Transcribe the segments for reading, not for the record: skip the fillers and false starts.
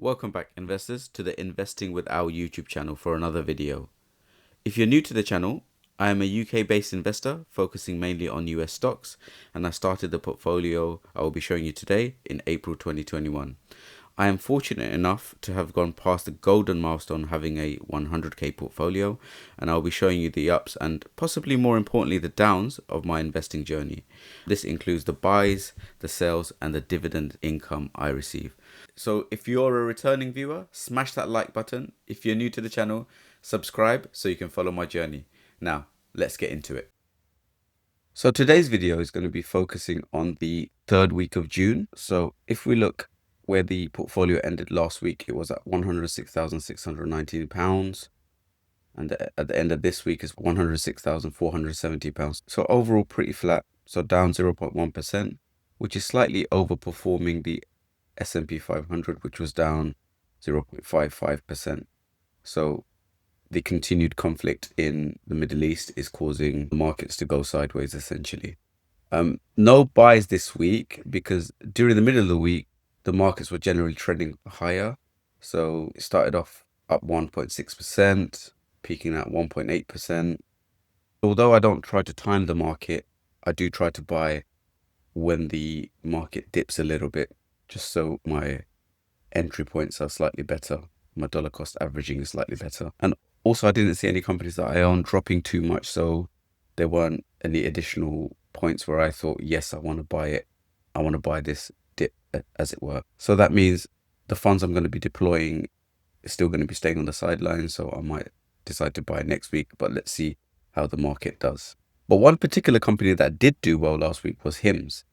Welcome back, investors, to the Investing with Our YouTube channel for another video. If you're new to the channel, I am a UK-based investor focusing mainly on US stocks, and I started the portfolio I will be showing you today in April 2021. I am fortunate enough to have gone past the golden milestone having a 100k portfolio, and I'll be showing you the ups and possibly more importantly the downs of my investing journey. This includes the buys, the sales, and the dividend income I receive. So if you're a returning viewer, smash that like button. If you're new to the channel, subscribe so you can follow my journey. Now, let's get into it. So today's video is going to be focusing on the third week of June. So if we look where the portfolio ended last week, it was at £106,619. And at the end of this week is £106,470. So overall pretty flat. So down 0.1%, which is slightly overperforming the S&P 500, which was down 0.55%. So the continued conflict in the Middle East is causing the markets to go sideways, essentially. No buys this week because during the middle of the week, the markets were generally trending higher. So it started off up 1.6%, peaking at 1.8%. Although I don't try to time the market, I do try to buy when the market dips a little bit, just so my entry points are slightly better. My dollar cost averaging is slightly better. And also I didn't see any companies that I own dropping too much, so there weren't any additional points where I thought, yes, I want to buy it. I want to buy this dip, as it were. So that means the funds I'm going to be deploying is still going to be staying on the sidelines, so I might decide to buy next week, but let's see how the market does. But one particular company that did do well last week was Hims.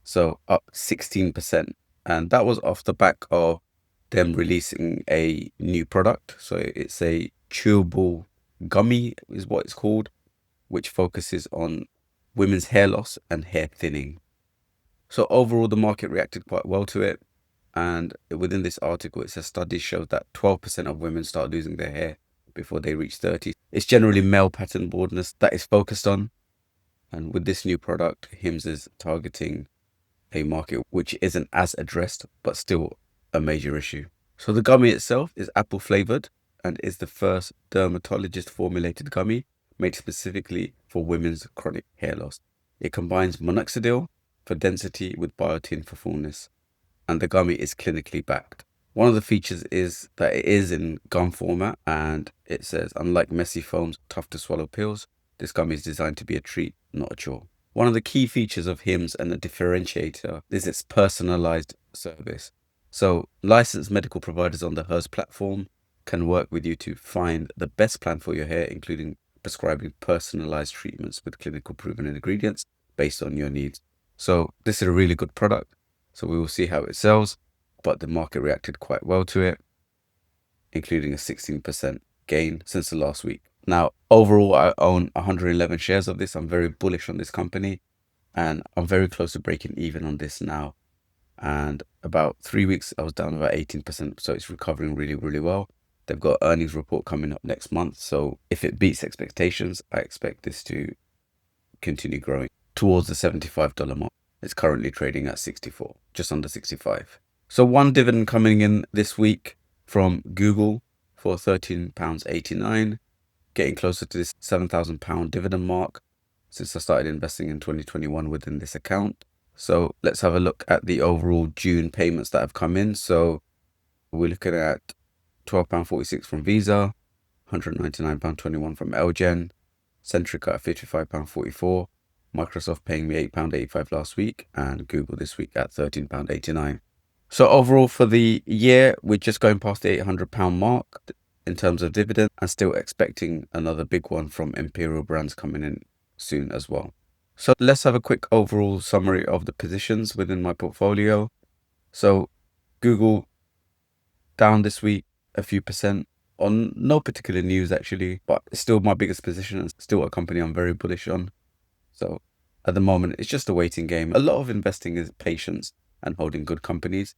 So up 16%. And that was off the back of them releasing a new product. So it's a chewable gummy is what it's called, which focuses on women's hair loss and hair thinning. So overall, the market reacted quite well to it. And within this article, it says studies show that 12% of women start losing their hair before they reach 30. It's generally male pattern baldness that is focused on. And with this new product, Hims is targeting a market which isn't as addressed, but still a major issue. So the gummy itself is apple flavored and is the first dermatologist formulated gummy made specifically for women's chronic hair loss. It combines minoxidil for density with biotin for fullness, and the gummy is clinically backed. One of the features is that it is in gum format, and it says, unlike messy foams, tough to swallow pills, this gummy is designed to be a treat, not a chore. One of the key features of Hims and a differentiator is its personalized service. So licensed medical providers on the Hers platform can work with you to find the best plan for your hair, including prescribing personalized treatments with clinical proven ingredients based on your needs. So this is a really good product. So we will see how it sells, but the market reacted quite well to it, including a 16% gain since the last week. Now, overall, I own 111 shares of this. I'm very bullish on this company, and I'm very close to breaking even on this now. And about 3 weeks, I was down about 18%. So it's recovering really, really well. They've got earnings report coming up next month. So if it beats expectations, I expect this to continue growing towards the $75 mark. It's currently trading at 64, just under 65. So one dividend coming in this week from Google for £13.89, getting closer to this £7,000 dividend mark since I started investing in 2021 within this account. So let's have a look at the overall June payments that have come in. So we're looking at £12.46 from Visa, £199.21 from Elgen, Centrica at £55.44, Microsoft paying me £8.85 last week, and Google this week at £13.89. So overall for the year, we're just going past the £800 mark in terms of dividend, and still expecting another big one from Imperial Brands coming in soon as well. So let's have a quick overall summary of the positions within my portfolio. So Google down this week a few percent on no particular news actually, but it's still my biggest position and still a company I'm very bullish on. So at the moment, it's just a waiting game. A lot of investing is patience and holding good companies.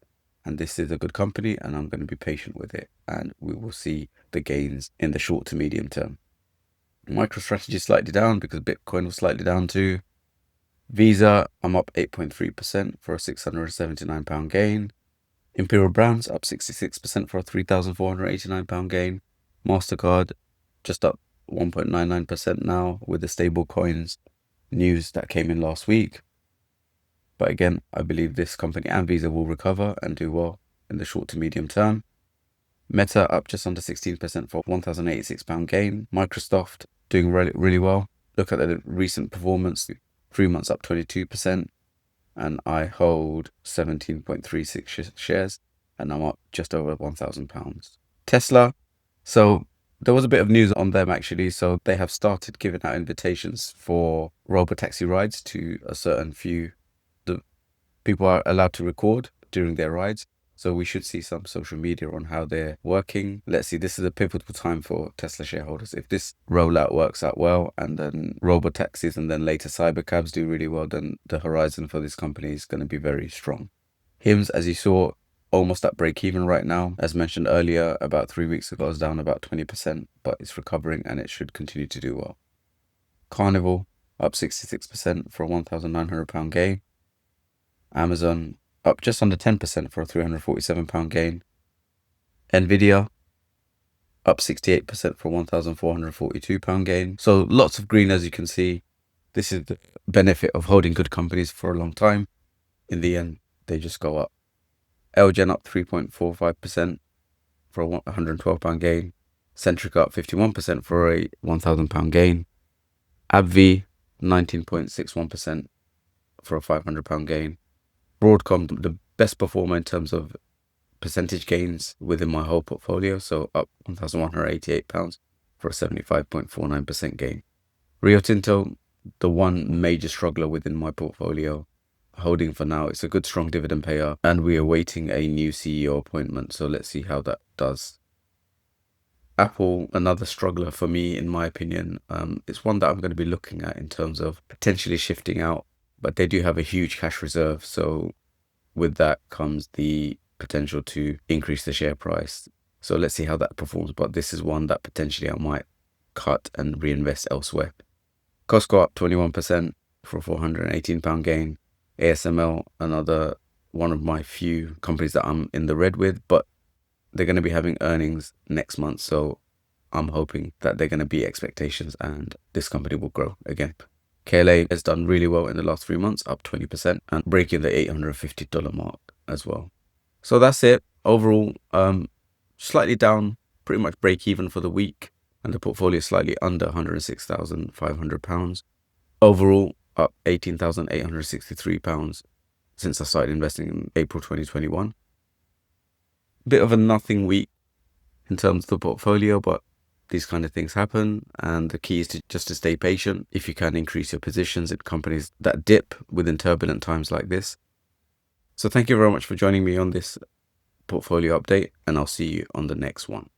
And this is a good company, and I'm going to be patient with it. And we will see the gains in the short to medium term. MicroStrategy slightly down because Bitcoin was slightly down too. Visa, I'm up 8.3% for a £679 gain. Imperial Brands up 66% for a £3,489 gain. MasterCard just up 1.99% now with the stable coins news that came in last week. But again, I believe this company and Visa will recover and do well in the short to medium term. Meta up just under 16% for £1,086 gain. Microsoft doing really well. Look at the recent performance, 3 months up 22%. And I hold 17.36 shares and I'm up just over £1,000. Tesla. So there was a bit of news on them actually. So they have started giving out invitations for robotaxi rides to a certain few. The people are allowed to record during their rides. So we should see some social media on how they're working. Let's see, this is a pivotal time for Tesla shareholders. If this rollout works out well and then robotaxis and then later cybercabs do really well, then the horizon for this company is going to be very strong. HIMS, as you saw, almost at break even right now. As mentioned earlier, about 3 weeks ago, it was down about 20%, but it's recovering and it should continue to do well. Carnival up 66% for a £1,900 gain. Amazon up just under 10% for a £347 gain. Nvidia up 68% for a £1,442 gain. So lots of green, as you can see. This is the benefit of holding good companies for a long time. In the end, they just go up. Elgen up 3.45% for a £112 gain. Centrica up 51% for a £1,000 gain. AbbVie 19.61% for a £500 gain. Broadcom, the best performer in terms of percentage gains within my whole portfolio, so up £1,188 for a 75.49% gain. Rio Tinto, the one major struggler within my portfolio, holding for now. It's a good strong dividend payer and we are awaiting a new CEO appointment, so let's see how that does. Apple, another struggler for me in my opinion. It's one that I'm going to be looking at in terms of potentially shifting out, but they do have a huge cash reserve, so with that comes the potential to increase the share price. So let's see how that performs, but this is one that potentially I might cut and reinvest elsewhere. Costco up 21% for a £418 gain. ASML, another one of my few companies that I'm in the red with, but they're going to be having earnings next month, so I'm hoping that they're going to beat expectations and this company will grow again. KLA has done really well in the last 3 months, up 20% and breaking the $850 mark as well. So that's it. Overall, slightly down, pretty much break even for the week, and the portfolio is slightly under £106,500. Overall, up £18,863 since I started investing in April 2021. Bit of a nothing week in terms of the portfolio, but these kind of things happen, and the key is to stay patient. If you can, increase your positions in companies that dip within turbulent times like this. So thank you very much for joining me on this portfolio update, and I'll see you on the next one.